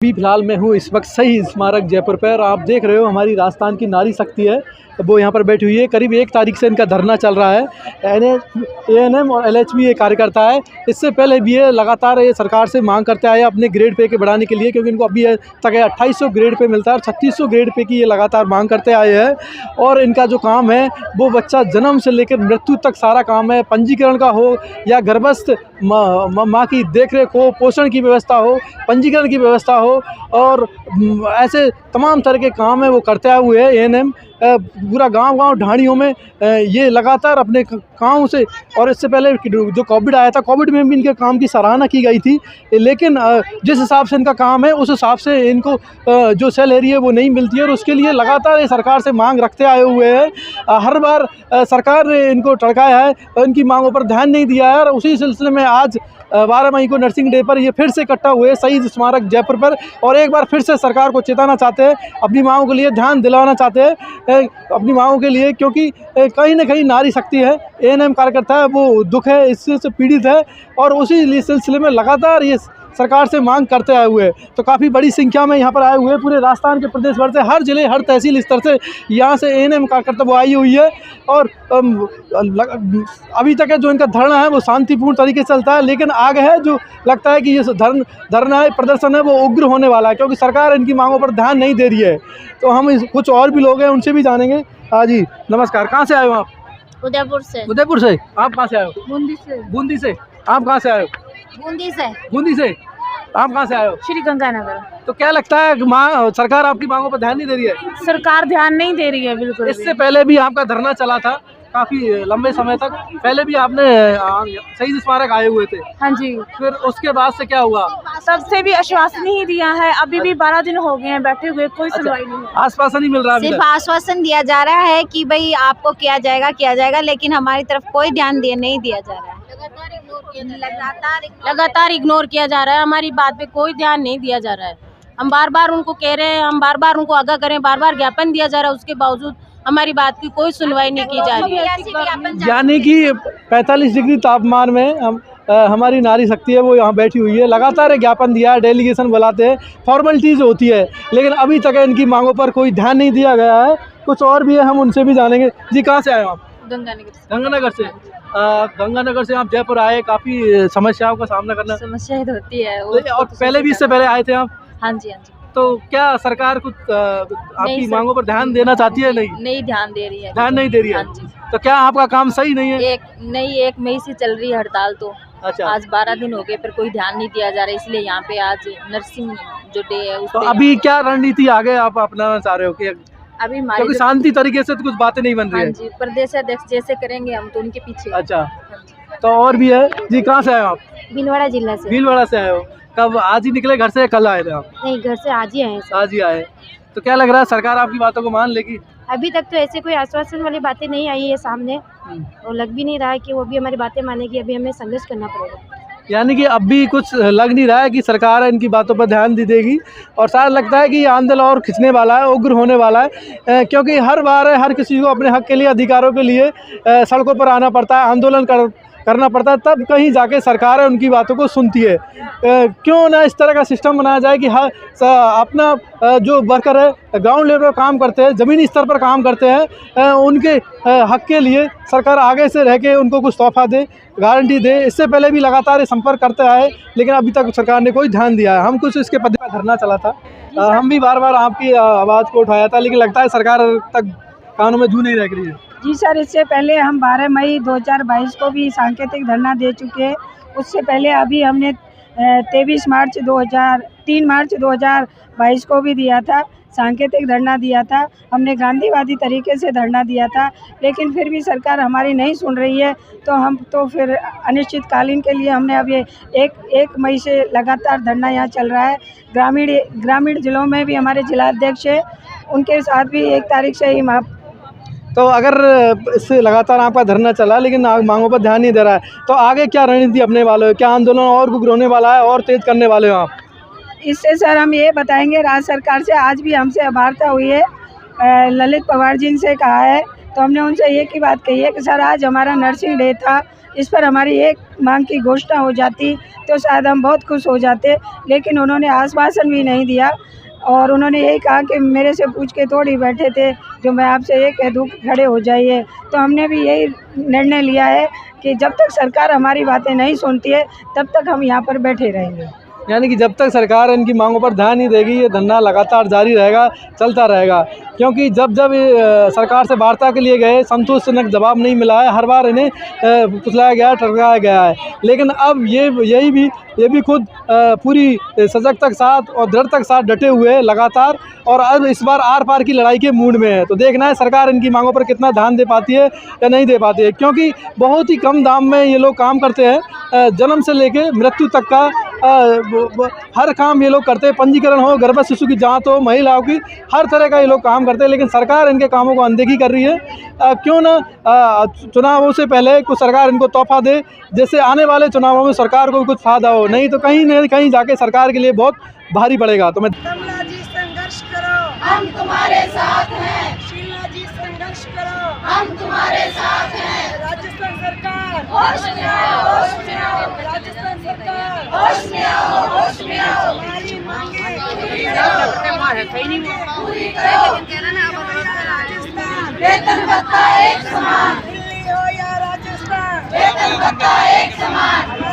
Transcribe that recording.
अभी फिलहाल मैं हूँ इस वक्त शहीद स्मारक जयपुर पर। आप देख रहे हो हमारी राजस्थान की नारी शक्ति है वो यहाँ पर बैठी हुई है। करीब 1 तारीख से इनका धरना चल रहा है। ANM और LHP ये कार्यकर्ता है। इससे पहले भी ये लगातार ये सरकार से मांग करते आए अपने ग्रेड पे के बढ़ाने के लिए, क्योंकि इनको अभी तक 2800 ग्रेड पे मिलता है और 3600 ग्रेड पे की ये लगातार मांग करते आए हैं। और इनका जो काम है वो बच्चा जन्म से लेकर मृत्यु तक सारा काम है। पंजीकरण का हो या गर्भस्थ माँ की देखरेख हो, पोषण की व्यवस्था हो, पंजीकरण की व्यवस्था हो और ऐसे तमाम तरह के काम है वो करते आए हुए हैं ANM। पूरा गांव ढाणियों में ये लगातार अपने काम से, और इससे पहले जो कोविड आया था, कोविड में भी इनके काम की सराहना की गई थी। लेकिन जिस हिसाब से इनका काम है उस हिसाब से इनको जो सैलरी है वो नहीं मिलती है और उसके लिए लगातार ये सरकार से मांग रखते आए हुए हैं। हर बार सरकार ने इनको टड़काया है, इनकी मांगों पर ध्यान नहीं दिया है और उसी सिलसिले में आज 12 मई को नर्सिंग डे पर ये फिर से इकट्ठा हुए शहीद स्मारक जयपुर पर और एक बार फिर से सरकार को चेताना चाहते हैं, अपनी मांगों के लिए ध्यान दिलाना चाहते हैं, अपनी मांगों के लिए, क्योंकि कहीं ना कहीं नारी शक्ति है, ANM कार्यकर्ता है वो दुख है, इससे पीड़ित है और उसी सिलसिले में लगातार ये सरकार से मांग करते आए हुए हैं। तो काफ़ी बड़ी संख्या में यहाँ पर आए हुए हैं पूरे राजस्थान के प्रदेश भर से, हर जिले हर तहसील स्तर से यहाँ से ANM कार्यकर्ता वो आई हुई है। और अभी तक जो इनका धरना है वो शांतिपूर्ण तरीके से चलता है, लेकिन आगे है जो लगता है कि ये धरना है, प्रदर्शन है वो उग्र होने वाला है, क्योंकि सरकार इनकी मांगों पर ध्यान नहीं दे रही है। तो हम कुछ और भी लोग हैं उनसे भी जानेंगे। हाँ जी नमस्कार, कहाँ से आए हो आप? उदयपुर से। उदयपुर से। आप कहाँ से आए हो? बूंदी से। बूंदी से। आप कहाँ से आए हो? बूंदी से। बूंदी से। आप कहाँ से आए हो? श्री गंगानगर। तो क्या लगता है सरकार आपकी मांगों पर ध्यान नहीं दे रही है? सरकार ध्यान नहीं दे रही है बिल्कुल। इससे पहले भी आपका धरना चला था काफी लंबे समय तक, पहले भी आपने शहीद स्मारक आए हुए थे। हाँ जी। फिर उसके बाद से क्या हुआ? सबसे भी आश्वासन ही दिया है, अभी भी 12 दिन हो गए हैं बैठे हुए, कोई सुनवाई नहीं है। आश्वासन ही मिल रहा है? सिर्फ आश्वासन दिया जा रहा है कि भाई आपको किया जाएगा, लेकिन हमारी तरफ कोई ध्यान नहीं दिया जा रहा है। लगातार इग्नोर किया जा रहा है, हमारी बात पे कोई ध्यान नहीं दिया जा रहा है। हम बार बार उनको कह रहे हैं, हम बार बार उनको आगाह करें, बार बार ज्ञापन दिया जा रहा है, उसके बावजूद हमारी बात की कोई सुनवाई नहीं की जा रही है। यानी कि 45 डिग्री तापमान में हमारी नारी शक्ति है वो यहाँ बैठी हुई है, लगातार ज्ञापन दिया है, डेलीगेशन बुलाते हैं, फॉर्मेलिटीज होती है, लेकिन अभी तक इनकी मांगों पर कोई ध्यान नहीं दिया गया है। कुछ और भी है, हम उनसे भी जानेंगे। जी कहाँ से आए हो आप? गंगानगर से। गंगानगर से। गंगानगर से आप जयपुर आए, काफी समस्याओं का सामना करना। समस्या होती है और पहले भी इससे पहले आए थे आप? हाँ जी हाँ जी। तो क्या सरकार कुछ आपकी मांगों पर ध्यान देना चाहती है? नहीं ध्यान दे रही है। ध्यान नहीं दे रही है। हाँ जी। तो क्या आपका काम सही नहीं है? 1 मई से चल रही है हड़ताल, तो अच्छा, आज 12 दिन हो गए पर कोई ध्यान नहीं दिया जा रहा है, इसलिए यहाँ पे आज नर्सिंग जो डे है उस तो अभी क्या रणनीति आगे आप अपनाना चाह रहे हो? कि अभी क्योंकि शांति तरीके से तो कुछ बातें नहीं बन रही है। हाँ जी, प्रदेश अध्यक्ष जैसे करेंगे हम तो उनके पीछे। अच्छा, तो और भी है। जी कहाँ से आए हो आप? भीलवाड़ा जिला से। भीलवाड़ा से आए हो। कब आज ही निकले घर से, कल आए थे आप? नहीं, घर से आज ही आए। आज ही आए। तो क्या लग रहा है सरकार आपकी बातों को मान लेगी? अभी तक तो ऐसे कोई आश्वासन वाली बातें नहीं आई है सामने, और लग भी नहीं रहा है कि वो भी हमारी बातें मानेगी। अभी हमें संघर्ष करना पड़ेगा। यानी कि अब भी कुछ लग नहीं रहा है कि सरकार इनकी बातों पर ध्यान दी देगी, और शायद लगता है कि ये आंदोलन और खिंचने वाला है, उग्र होने वाला है, क्योंकि हर बार हर किसी को अपने हक के लिए, अधिकारों के लिए सड़कों पर आना पड़ता है, आंदोलन करना पड़ता है, तब कहीं जाके सरकार उनकी बातों को सुनती है। क्यों ना इस तरह का सिस्टम बनाया जाए कि अपना जो वर्कर है, ग्राउंड लेवल पर काम करते हैं, ज़मीनी स्तर पर काम करते हैं, उनके हक के लिए सरकार आगे से रह के उनको कुछ तोहफा दे, गारंटी दे। इससे पहले भी लगातार संपर्क करते आए, लेकिन अभी तक सरकार ने कोई ध्यान दिया है। हम कुछ इसके पद पर धरना चला था, हम भी बार बार आपकी आवाज़ को उठाया था, लेकिन लगता है सरकार तक कानों में जू नहीं रह रही है। जी सर, इससे पहले हम 12 मई 2022 को भी सांकेतिक धरना दे चुके हैं। उससे पहले अभी हमने 3 मार्च 2022 को भी दिया था, सांकेतिक धरना दिया था। हमने गांधीवादी तरीके से धरना दिया था, लेकिन फिर भी सरकार हमारी नहीं सुन रही है। तो हम तो फिर अनिश्चितकालीन के लिए हमने अब ये 1 मई से लगातार धरना यहाँ चल रहा है। ग्रामीण जिलों में भी हमारे जिलाध्यक्ष है, उनके साथ भी 1 तारीख से ही तो अगर इससे लगातार आपका धरना चला लेकिन मांगों पर ध्यान नहीं दे रहा है, तो आगे क्या रणनीति अपने वाले हो? क्या आंदोलन और उग्र होने वाला है और तेज करने वाले हो आप? इससे सर हम ये बताएंगे, राज्य सरकार से आज भी हमसे वार्ता हुई है, ललित पवार जी से कहा है, तो हमने उनसे एक ही बात कही है कि सर आज हमारा नर्सिंग डे था, इस पर हमारी एक मांग की घोषणा हो जाती तो शायद हम बहुत खुश हो जाते, लेकिन उन्होंने आश्वासन भी नहीं दिया और उन्होंने यही कहा कि मेरे से पूछ के थोड़ी बैठे थे, जो मैं आपसे ये कह दूँ खड़े हो जाइए। तो हमने भी यही निर्णय लिया है कि जब तक सरकार हमारी बातें नहीं सुनती है तब तक हम यहाँ पर बैठे रहेंगे। यानी कि जब तक सरकार इनकी मांगों पर ध्यान नहीं देगी ये धरना लगातार जारी रहेगा, चलता रहेगा। क्योंकि जब जब सरकार से वार्ता के लिए गए संतोषजनक जवाब नहीं मिला है, हर बार इन्हें फुसलाया गया, टरकाया गया है। लेकिन अब ये भी खुद पूरी सजगता के साथ और दृढ़ता के साथ डटे हुए हैं लगातार, और अब इस बार आर पार की लड़ाई के मूड में है। तो देखना है सरकार इनकी मांगों पर कितना ध्यान दे पाती है या नहीं दे पाती है, क्योंकि बहुत ही कम दाम में ये लोग काम करते हैं। जन्म से लेके मृत्यु तक का हर काम ये लोग करते हैं। पंजीकरण हो, गर्भ शिशु की जांच हो, महिलाओं की, हर तरह का ये लोग काम करते हैं। लेकिन सरकार इनके कामों को अनदेखी कर रही है। क्यों ना चुनावों से पहले कुछ सरकार इनको तोहफा दे, जैसे आने वाले चुनावों में सरकार को कुछ फ़ायदा हो, नहीं तो कहीं न कहीं जाके सरकार के लिए बहुत भारी पड़ेगा। तो मैं कमला जी संघर्ष करो, हम तुम्हारे साथ हैं। शीला जी संघर्ष करो, हम तुम्हारे साथ हैं। राजस्थान सरकार होश में आओ, होश में आओ, राजस्थान सरकार होश में आओ, होश में आओ। हमारी मांगे पूरी करो, पूरी करो। राजस्थान वेतन भत्ता एक समान, दिल्ली हो या राजस्थान वेतन भत्ता एक समान।